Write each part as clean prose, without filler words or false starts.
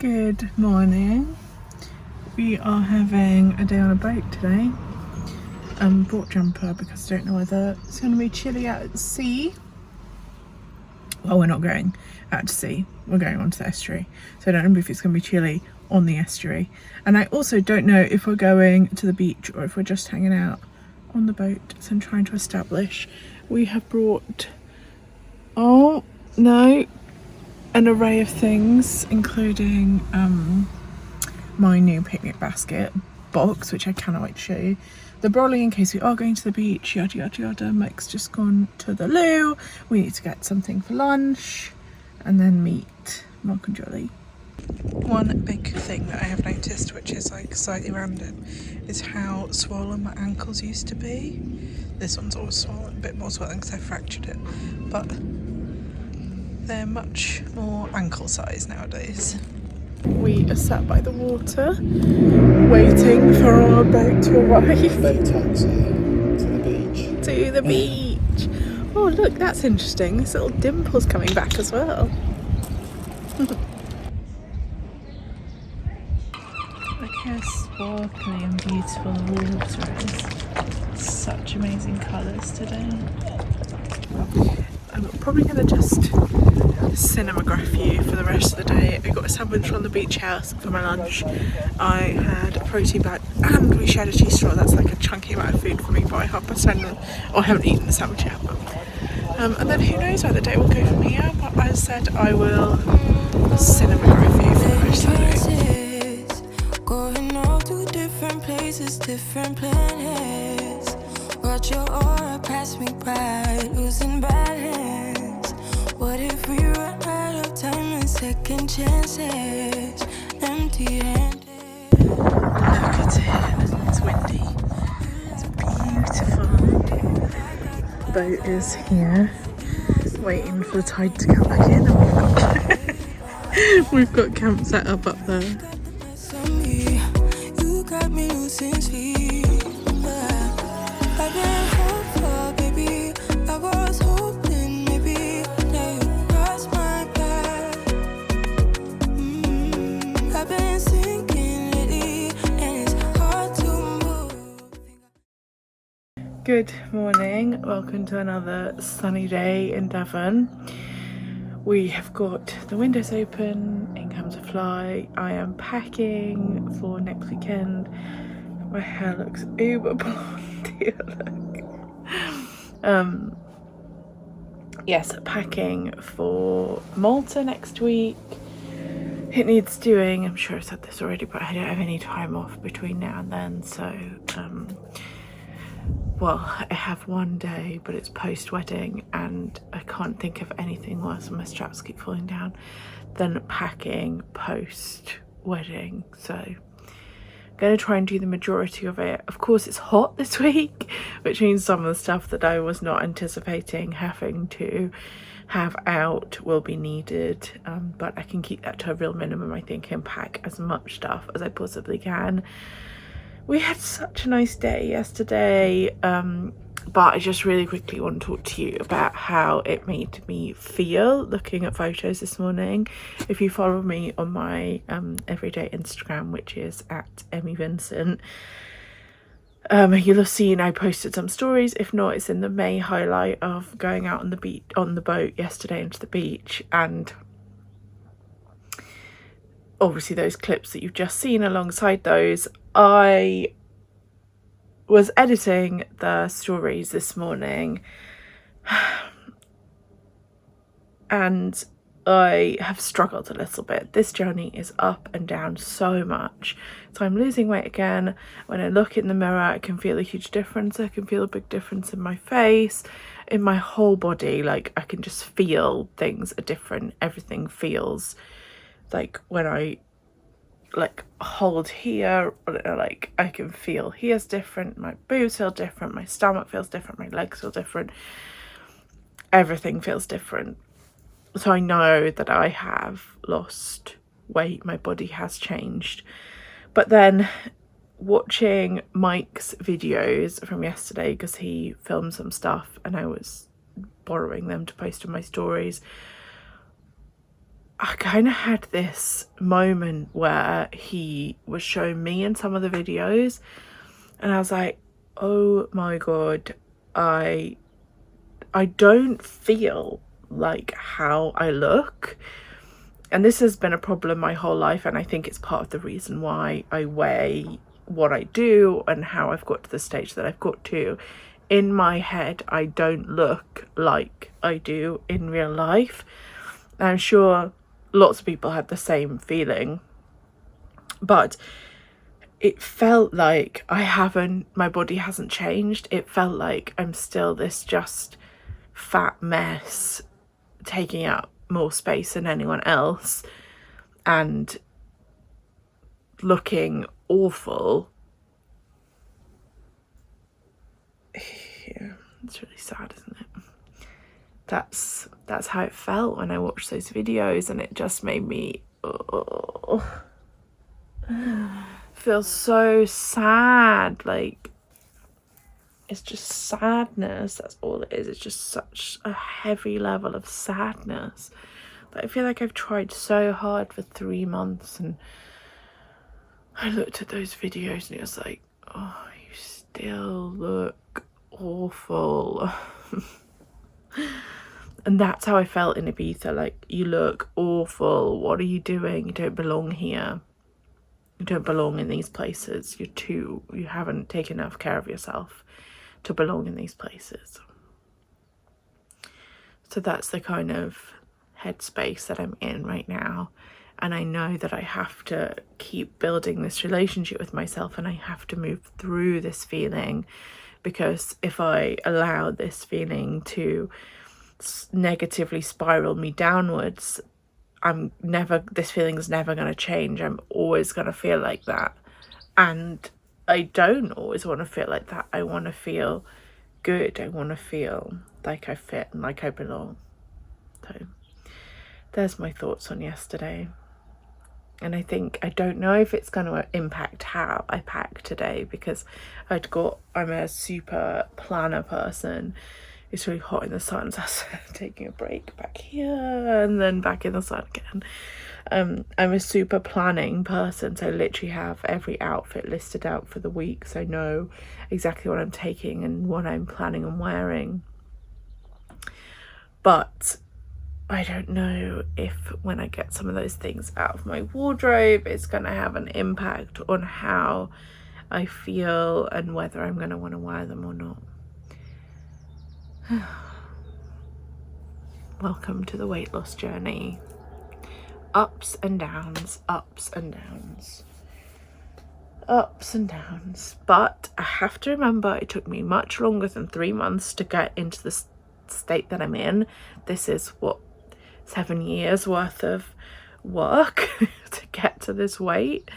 Good morning. We are having a day on a boat today. Brought jumper because I don't know whether it's going to be chilly out at sea. Well, we're not going out to sea, we're going onto the estuary, so I don't know if it's going to be chilly on the estuary, and I also don't know if we're going to the beach or if we're just hanging out on the boat. So I'm trying to establish. We have brought an array of things, including my new picnic basket box, which I cannot wait to show you. The brolly in case we are going to the beach, yada yada yada. Mike's just gone to the loo. We need to get something for lunch and then meet Mark and Jolly. One big thing that I have noticed, which is like slightly random, is how swollen my ankles used to be. This one's always swollen, a bit more swollen because I fractured it, but they're much more ankle size nowadays. We are sat by the water, waiting for our boat to arrive. Boat taxi to the beach. To the beach. Oh look, that's interesting. This little dimple's coming back as well. Look how sparkly and beautiful the water is. Such amazing colours today. I'm probably going to just cinematograph you for the rest of the day. I got a sandwich from the beach house for my lunch. I had a protein bar and we shared a cheese straw. That's like a chunky amount of food for me by 10:30. I haven't eaten the sandwich yet. And then who knows where the day will go from here. But as I said, I will cinematograph you for the rest of the day. Going all to different places, different planets. Watch your aura pass me by, losing balance. What if we run out of time and second chances? Empty-handed. Look at it, it's windy. It's beautiful. The boat is here, waiting for the tide to come back in, and we've got camp set up there. You got me losing sleep. I've been hopeful, baby. I was hoping maybe that you crossed my path. I've been sinking lately, and it's hard to move. Good morning, welcome to another sunny day in Devon. We have got the windows open, in comes a fly. I am packing for next weekend. My hair looks uber blonde here, look. Yes, packing for Malta next week. It needs doing, I'm sure I've said this already, but I don't have any time off between now and then, so well, I have one day, but it's post-wedding and I can't think of anything worse, and my straps keep falling down, than packing post-wedding. So I'm going to try and do the majority of it. Of course, it's hot this week, which means some of the stuff that I was not anticipating having to have out will be needed, but I can keep that to a real minimum, I think, and pack as much stuff as I possibly can. We had such a nice day yesterday, but I just really quickly want to talk to you about how it made me feel looking at photos this morning. If you follow me on my everyday Instagram, which is at Emie Vincent, you'll have seen I posted some stories. If not, it's in the May highlight of going out on the beach, on the boat yesterday into the beach, and obviously those clips that you've just seen. Alongside those, I was editing the stories this morning and I have struggled a little bit. This journey is up and down so much. So I'm losing weight again. When I look in the mirror, I can feel a huge difference. I can feel a big difference in my face, in my whole body. Like, I can just feel things are different. Everything feels like, when I like hold here, like I can feel here's different, my boobs feel different, my stomach feels different, my legs feel different, everything feels different. So I know that I have lost weight, my body has changed. But then watching Mike's videos from yesterday, because he filmed some stuff and I was borrowing them to post on my stories, I kind of had this moment where he was showing me in some of the videos, and I was like, oh my god, I don't feel like how I look. And this has been a problem my whole life, and I think it's part of the reason why I weigh what I do and how I've got to the stage that I've got to. In my head, I don't look like I do in real life. And I'm sure lots of people had the same feeling, but it felt like my body hasn't changed. It felt like I'm still this just fat mess taking up more space than anyone else and looking awful. Yeah, it's really sad, isn't it? That's how it felt when I watched those videos, and it just made me feel so sad. Like, it's just sadness, that's all it is. It's just such a heavy level of sadness. But I feel like I've tried so hard for 3 months, and I looked at those videos and it was like, oh, you still look awful. And that's how I felt in Ibiza. Like, you look awful, what are you doing? You don't belong here. You don't belong in these places. You haven't taken enough care of yourself to belong in these places. So that's the kind of headspace that I'm in right now, and I know that I have to keep building this relationship with myself, and I have to move through this feeling, because if I allow this feeling to negatively spiral me downwards, this feeling is never going to change. I'm always going to feel like that, and I don't always want to feel like that. I want to feel good. I want to feel like I fit and like I belong. So there's my thoughts on yesterday. And I don't know if it's going to impact how I pack today, because I'm a super planner person. It's really hot in the sun, so I'm taking a break back here and then back in the sun again. I'm a super planning person, so I literally have every outfit listed out for the week, so I know exactly what I'm taking and what I'm planning on wearing. But I don't know if when I get some of those things out of my wardrobe, it's going to have an impact on how I feel and whether I'm going to want to wear them or not. Welcome to the weight loss journey. Ups and downs, ups and downs, ups and downs. But I have to remember, it took me much longer than 3 months to get into the state that I'm in. This is 7 years worth of work to get to this weight.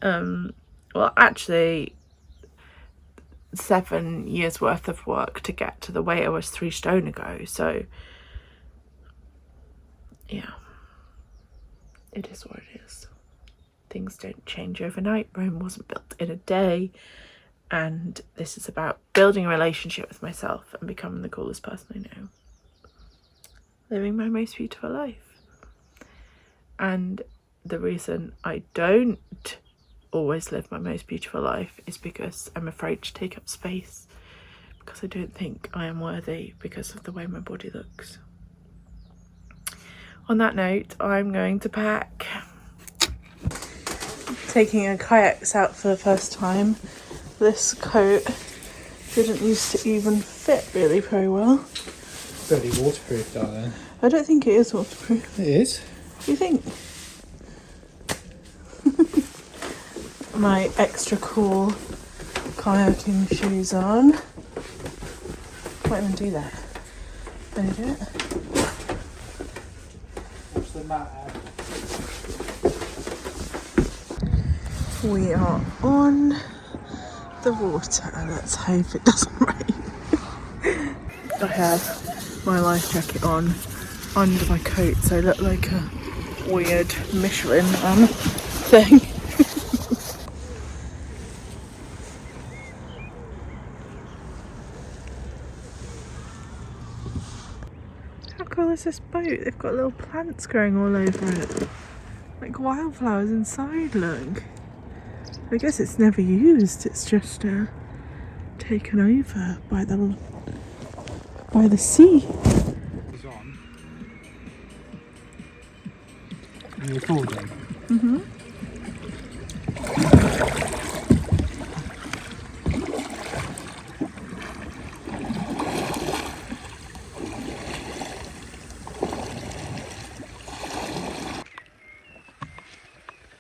Well, actually 7 years worth of work to get to the weight I was 3 stone ago. So yeah, it is what it is. Things don't change overnight. Rome wasn't built in a day, and this is about building a relationship with myself and becoming the coolest person I know, living my most beautiful life. And the reason I don't always live my most beautiful life is because I'm afraid to take up space, because I don't think I am worthy because of the way my body looks. On that note, I'm going to pack. Taking a kayaks out for the first time. This coat didn't used to even fit really very well. Very waterproof, darling. I don't think it is waterproof. It is. Do you think? My extra cool kayaking shoes on. Can't even do that. Can you do it? What's the matter? We are on the water. Let's hope it doesn't rain. I have my life jacket on under my coat, so I look like a weird Michelin thing. How cool is is this boat? They've got little plants growing all over it. Like wildflowers inside, look. I guess it's never used, it's just taken over by the sea. It's on. Are you recording? Mm-hmm.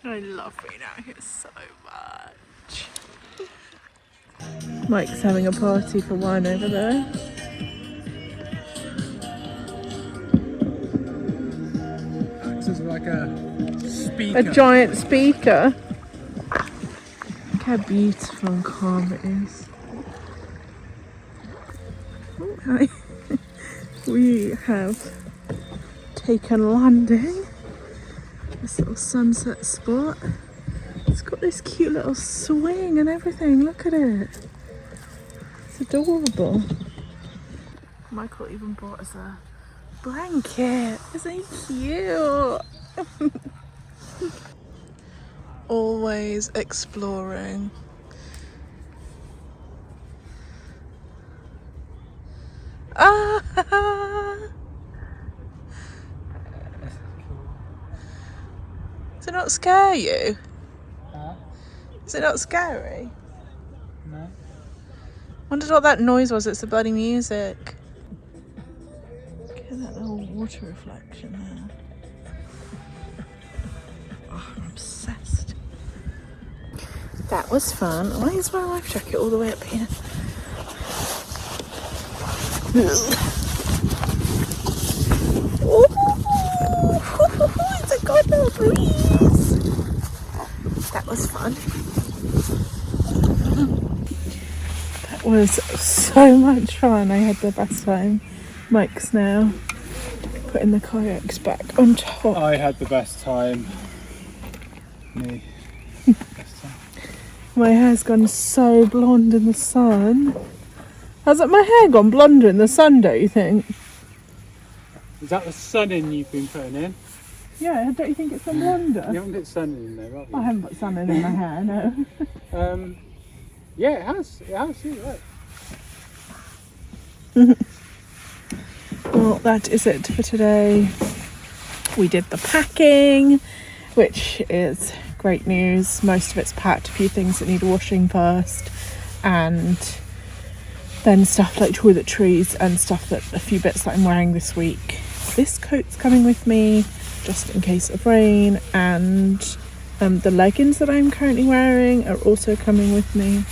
I love being out here so much. Mike's having a party for wine over there. Acts as like a speaker. A giant speaker. Look how beautiful and calm it is. Okay. We have taken landing. This little sunset spot. It's got this cute little swing and everything. Look at it. It's adorable. Michael even brought us a blanket. Isn't he cute? Always exploring. Ah! Does it not scare you? Huh? Is it not scary? No. Wondered what that noise was. It's the bloody music. Look at that little water reflection there. Oh, I'm obsessed. That was fun. Why is my life jacket all the way up here? Ooh, it's a good little breeze. That was fun. That was so much fun. I had the best time. Mike's now putting the kayaks back on top. I had the best time. Me. Best time. My hair's gone so blonde in the sun. Hasn't my hair gone blonder in the sun, don't you think? Is that the sunning you've been putting in? Yeah, don't you think it's gone blonder? You haven't put sunning in there, have you? I haven't put sunning in my hair, no. Yeah, it has. It has, you're right. Well, that is it for today. We did the packing, which is great news. Most of it's packed, a few things that need washing first, and then stuff like toiletries and stuff that a few bits that I'm wearing this week. This coat's coming with me just in case of rain, and the leggings that I'm currently wearing are also coming with me.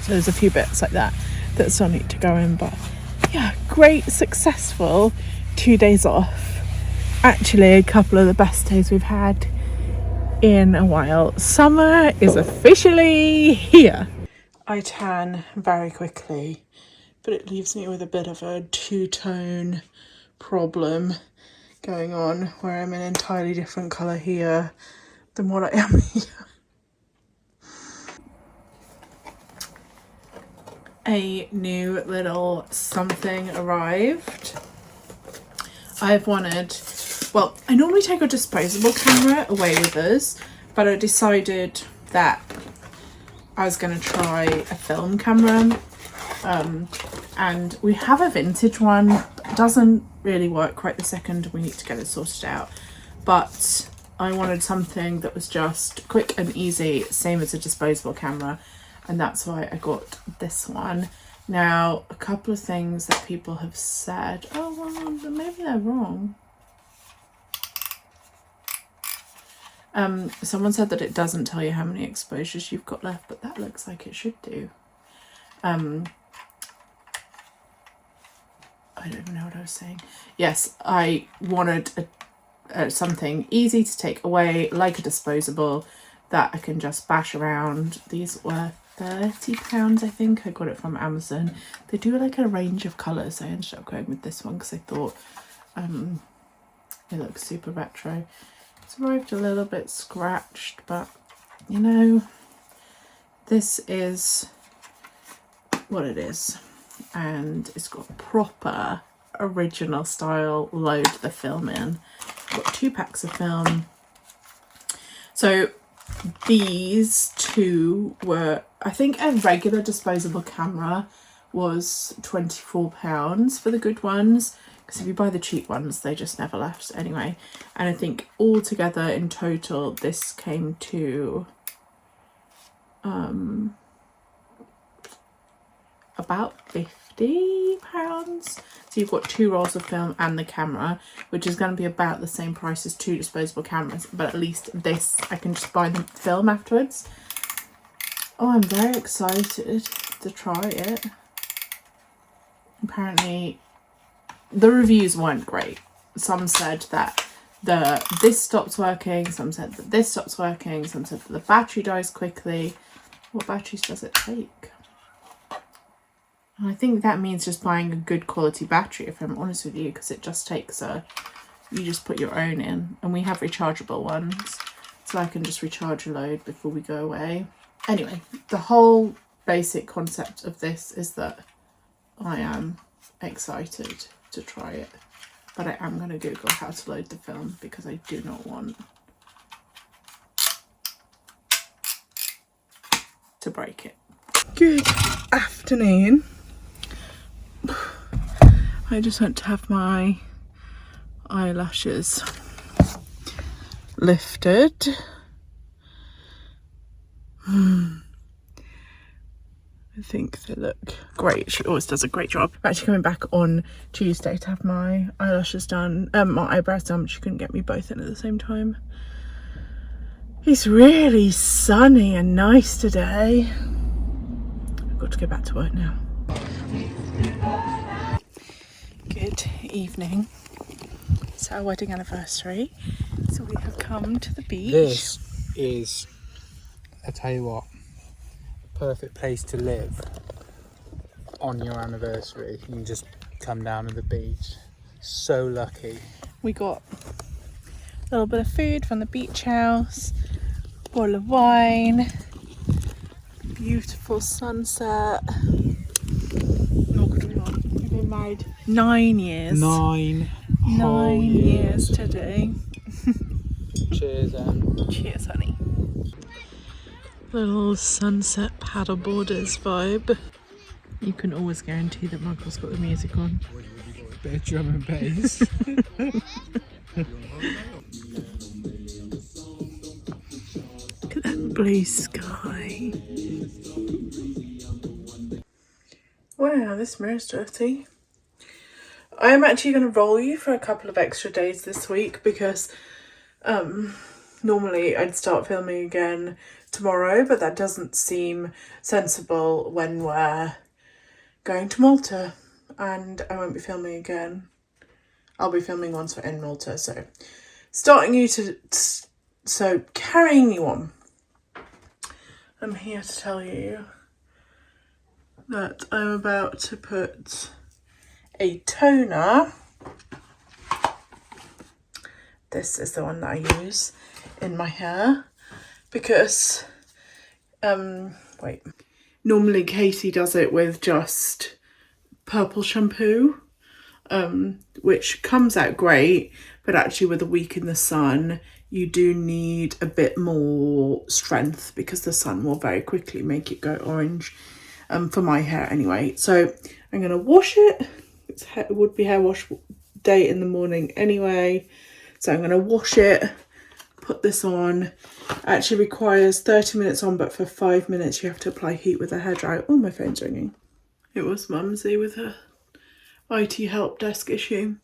So there's a few bits like that that still need to go in, but yeah, great, successful 2 days off. Actually, a couple of the best days we've had in a while. Summer is officially here. I tan very quickly, but it leaves me with a bit of a two-tone problem going on, where I'm an entirely different colour here than what I am here. A new little something arrived. I've wanted, well, I normally take a disposable camera away with us, but I decided that I was going to try a film camera, and we have a vintage one. It doesn't really work right this second. We need to get it sorted out, but I wanted something that was just quick and easy, same as a disposable camera, and that's why I got this one. Now, a couple of things that people have said, oh well, maybe they're wrong. Someone said that it doesn't tell you how many exposures you've got left, but that looks like it should do. I don't even know what I was saying. Yes, I wanted something easy to take away, like a disposable, that I can just bash around. These were £30, I think. I got it from Amazon. They do like a range of colours. I ended up going with this one because I thought it looks super retro. It's arrived a little bit scratched, but you know, this is what it is, and it's got proper original style load the film in. I've got 2 packs of film. So these 2 were, I think a regular disposable camera was £24 for the good ones, because if you buy the cheap ones they just never left anyway. And I think altogether in total this came to about £50. So you've got 2 rolls of film and the camera, which is going to be about the same price as 2 disposable cameras, but at least this I can just buy the film afterwards. Oh, I'm very excited to try it. Apparently the reviews weren't great. Some said that this stops working, some said that this stops working, some said that the battery dies quickly. What batteries does it take? I think that means just buying a good quality battery, if I'm honest with you, because it just takes you just put your own in, and we have rechargeable ones, so I can just recharge a load before we go away. Anyway, the whole basic concept of this is that I am excited to try it, but I am going to Google how to load the film because I do not want to break it. Good afternoon. I just went to have my eyelashes lifted. I think they look great. She always does a great job. I'm actually coming back on Tuesday to have my eyelashes done, my eyebrows done, but she couldn't get me both in at the same time. It's really sunny and nice today. I've got to go back to work now. Good evening. It's our wedding anniversary, so we have come to the beach. This is, I tell you what, a perfect place to live on your anniversary. You can just come down to the beach. So lucky. We got a little bit of food from the beach house, bottle of wine, beautiful sunset. What could we want? We've been married 9 years. 9 whole years today. Cheers, Em. Cheers, honey. Little sunset paddleboarders vibe. You can always guarantee that Michael's got the music on. Bit of drum and bass. Look at that blue sky. Wow, this mirror's dirty. I am actually going to roll you for a couple of extra days this week because normally I'd start filming again tomorrow, but that doesn't seem sensible when we're going to Malta and I won't be filming again. I'll be filming once we're in Malta, so carrying you on. I'm here to tell you that I'm about to put a toner. This is the one that I use in my hair because normally Katie does it with just purple shampoo, which comes out great, but actually with a week in the sun you do need a bit more strength because the sun will very quickly make it go orange, for my hair anyway. So I'm going to wash it. It would be hair wash day in the morning anyway, so I'm going to wash it, put this on. It actually requires 30 minutes on, but for 5 minutes you have to apply heat with a hairdryer. Oh, my phone's ringing. It was Mumsy with her IT help desk issue.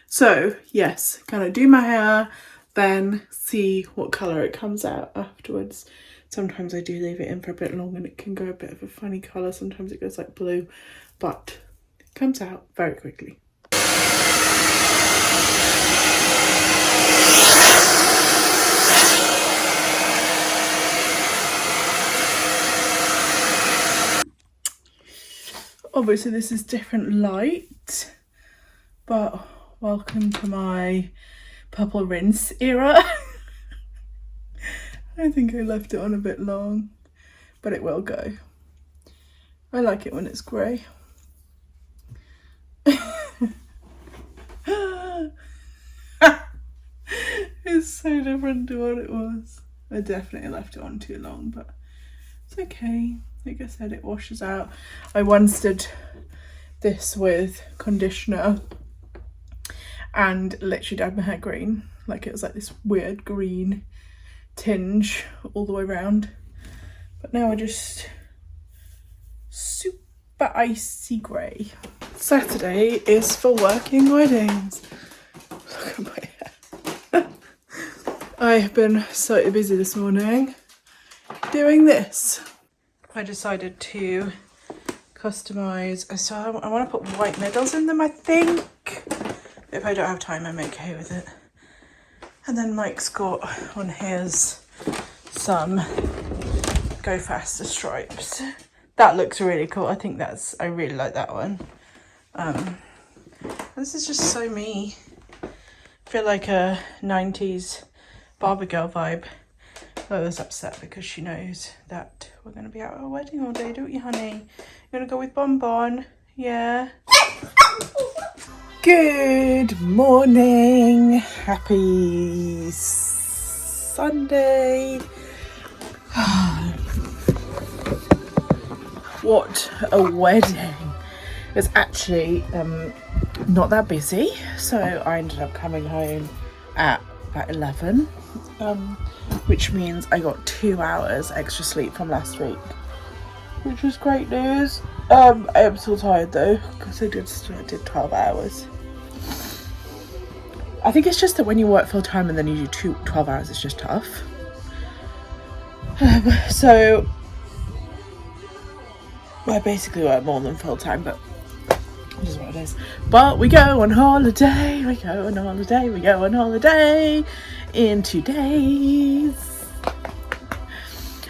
So yes, gonna do my hair, then see what colour it comes out afterwards. Sometimes I do leave it in for a bit long and it can go a bit of a funny colour. Sometimes it goes like blue, but it comes out very quickly. Obviously this is different light, but welcome to my purple rinse era. I think I left it on a bit long, but it will go. I like it when it's grey. is so different to what it was. I definitely left it on too long, but it's okay. Like I said, it washes out. I once did this with conditioner and literally dyed my hair green. Like it was like this weird green tinge all the way around. But now I just super icy grey. Saturday is for working weddings. Look at my hair. I have been so busy this morning doing this. I decided to customise, so I want to put white needles in them, I think. If I don't have time, I'm okay with it. And then Mike's got on his some Go Faster stripes. That looks really cool. I really like that one. This is just so me. I feel like a 90s Barbie girl vibe. Lola's upset because she knows that we're going to be out at a wedding all day, don't you, honey? You're going to go with Bonbon? Yeah. Good morning. Happy Sunday. What a wedding. It's actually not that busy, so I ended up coming home at about 11, which means I got 2 hours extra sleep from last week, which was great news. I am still tired though, because I did 12 hours. I think it's just that when you work full time and then you do 12 hours, it's just tough. So I basically work more than full time, but it is what it is. But we go on holiday, in 2 days.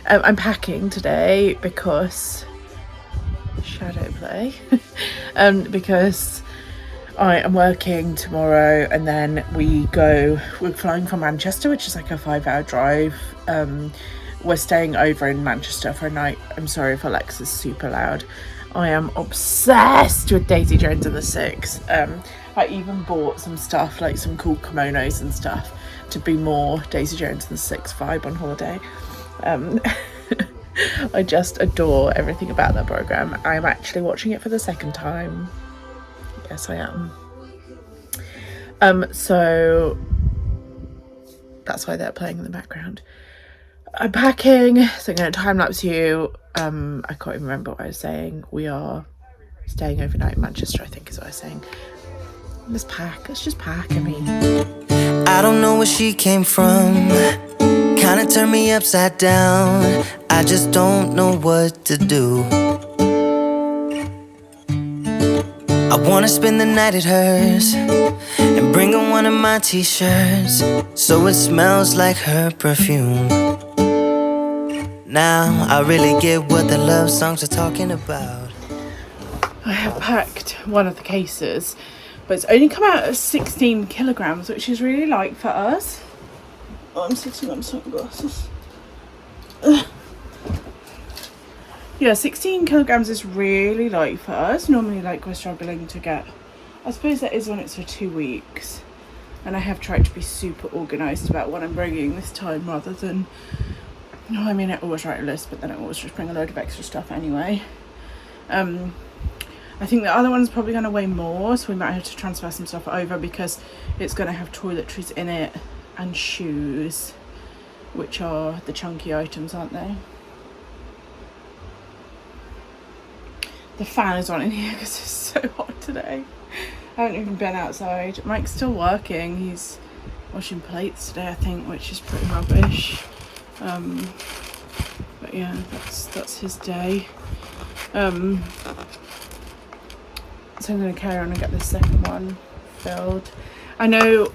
I'm packing today because shadow play, because I am working tomorrow, and then we're flying from Manchester, which is like a 5-hour drive. We're staying over in Manchester for a night. I'm sorry if Alexa's super loud. I am obsessed with Daisy Jones and the Six. I even bought some stuff, like some cool kimonos and stuff, to be more Daisy Jones and the Six vibe on holiday. I just adore everything about that programme. I'm actually watching it for the second time. Yes, I am. So that's why they're playing in the background. I'm packing, so I'm going to time-lapse you. I can't even remember what I was saying. We are staying overnight in Manchester, I think is what I was saying. Let's just pack, I mean. I don't know where she came from. Kinda turned me upside down. I just don't know what to do. I wanna spend the night at hers and bring her one of my t-shirts, so it smells like her perfume. Now I really get what the love songs are talking about. I have packed one of the cases, but it's only come out at 16 kilograms, which is really light for us. Oh, I'm sitting on sunglasses. Yeah, 16 kilograms is really light for us. Normally, like, we're struggling to get, I suppose that is when it's for 2 weeks. And I have tried to be super organised about what I'm bringing this time, rather than, no, I mean, I always write a list, but then I always just bring a load of extra stuff anyway. I think the other one's probably going to weigh more, so we might have to transfer some stuff over, because it's going to have toiletries in it and shoes, which are the chunky items, aren't they? The fan is on in here because it's so hot today. I haven't even been outside. Mike's still working. He's washing plates today, I think, which is pretty rubbish. But yeah, that's his day. So I'm going to carry on and get the second one filled. I know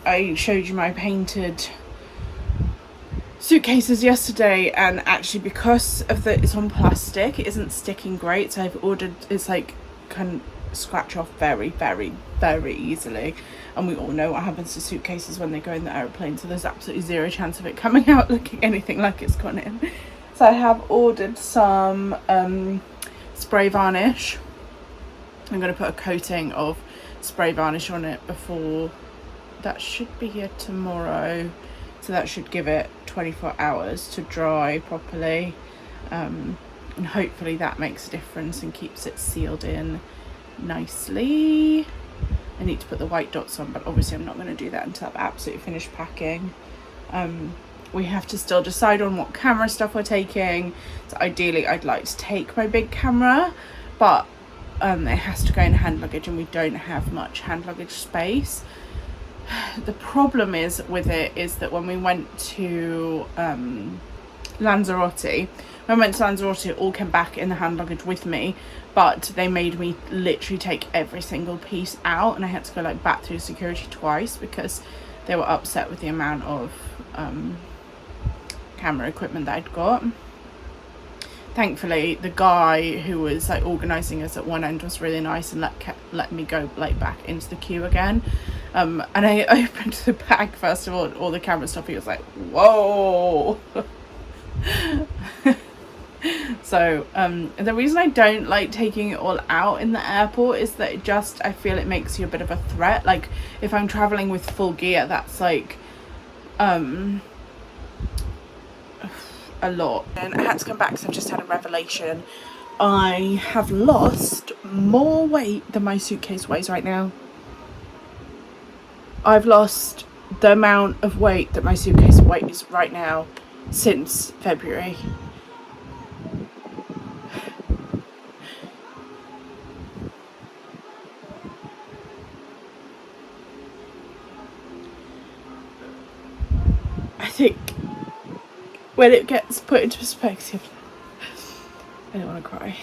I showed you my painted suitcases yesterday, and actually because of it's on plastic, it isn't sticking great, so I've ordered, it's like can scratch off very, very, very easily, and we all know what happens to suitcases when they go in the aeroplane, so there's absolutely zero chance of it coming out looking anything like it's gone in. So I have ordered some spray varnish. I'm going to put a coating of spray varnish on it before, that should be here tomorrow. so that should give it 24 hours to dry properly, and hopefully that makes a difference and keeps it sealed in nicely. I need to put the white dots on, but obviously I'm not going to do that until I've absolutely finished packing. We have to still decide on what camera stuff we're taking. So ideally I'd like to take my big camera, but it has to go in hand luggage and we don't have much hand luggage space. The problem is with it is that when we went to Lanzarote, it all came back in the hand luggage with me, but they made me literally take every single piece out, and I had to go like back through security twice because they were upset with the amount of camera equipment that I'd got. Thankfully the guy who was like organising us at one end was really nice and let me go like back into the queue again, and I opened the bag first of all the camera stuff. He was like, whoa. So the reason I don't like taking it all out in the airport is that I feel it makes you a bit of a threat. Like if I'm traveling with full gear, that's like a lot. And I had to come back because I've just had a revelation. I have lost more weight than my suitcase weighs right now. I've lost the amount of weight that my suitcase weighs right now since February. I think when it gets put into perspective, I don't want to cry.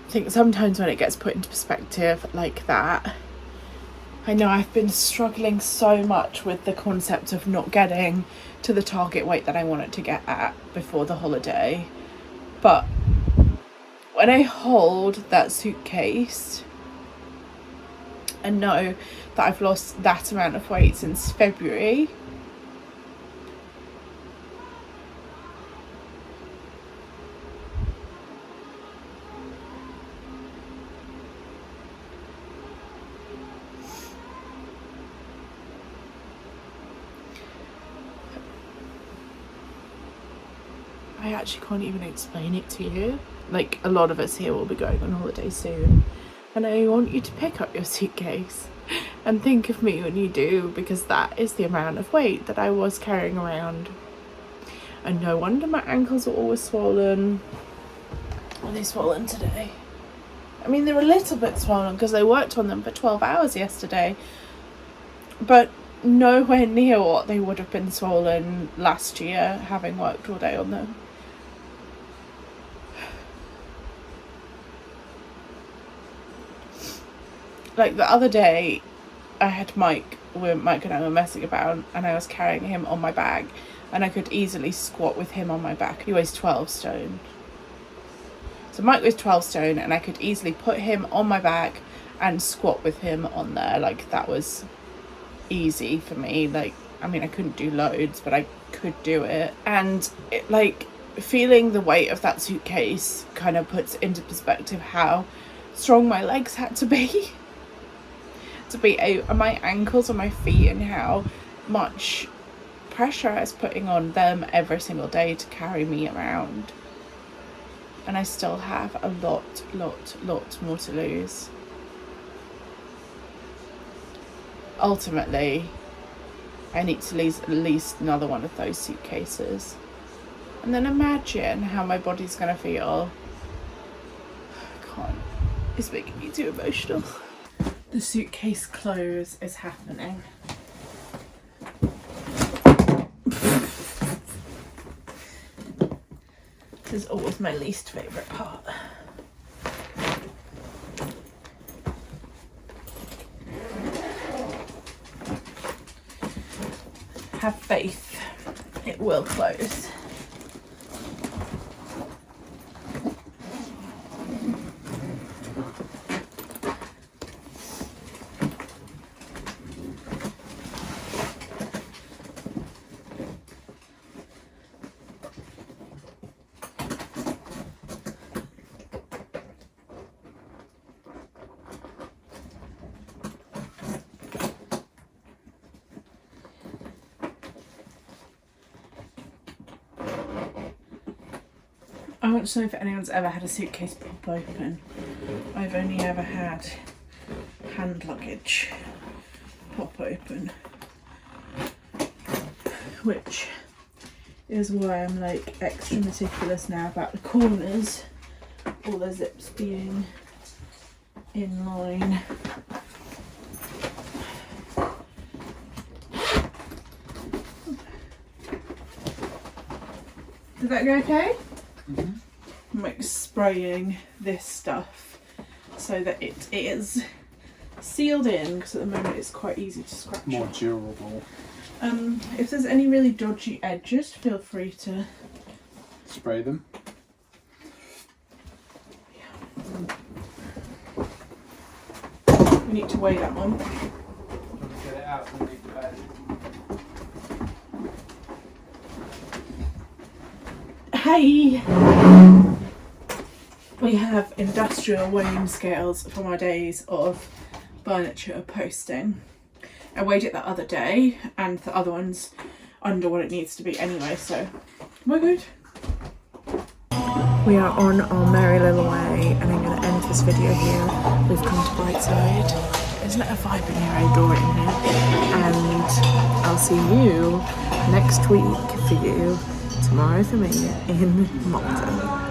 I think sometimes when it gets put into perspective like that, I know I've been struggling so much with the concept of not getting to the target weight that I wanted to get at before the holiday. But when I hold that suitcase and know that I've lost that amount of weight since February, I actually can't even explain it to you. Like, a lot of us here will be going on holiday soon, and I want you to pick up your suitcase and think of me when you do, because that is the amount of weight that I was carrying around. And no wonder my ankles are always swollen. Are they swollen today? I mean, they're a little bit swollen because I worked on them for 12 hours yesterday, but nowhere near what they would have been swollen last year having worked all day on them. Like the other day, I had Mike and I were messing about, and I was carrying him on my back, and I could easily squat with him on my back. He weighs 12 stone. So Mike weighs 12 stone, and I could easily put him on my back and squat with him on there. Like, that was easy for me. Like, I mean, I couldn't do loads, but I could do it. And it, like, feeling the weight of that suitcase kind of puts into perspective how strong my legs had to be my ankles and my feet, and how much pressure I was putting on them every single day to carry me around. And I still have a lot more to lose. Ultimately, I need to lose at least another one of those suitcases. And then imagine how my body's gonna feel. I can't. It's making me too emotional. The suitcase close is happening. This is always my least favourite part. Have faith, it will close. I want to know if anyone's ever had a suitcase pop open. I've only ever had hand luggage pop open, which is why I'm like extra meticulous now about the corners, all the zips being in line. Did that go okay? Mm-hmm. I'm like spraying this stuff so that it is sealed in, because at the moment it's quite easy to scratch. More durable. If there's any really dodgy edges, feel free to Spray them. We need to weigh that one. Get it out underneath the bed. Hey! We have industrial weighing scales from our days of furniture posting. I weighed it the other day, and the other one's under what it needs to be anyway, so we're good. We are on our merry little way, and I'm going to end this video here. We've come to Brightside. Isn't it a vibe in here? I adore it in here. And I'll see you next week for you, tomorrow for me, in Malta.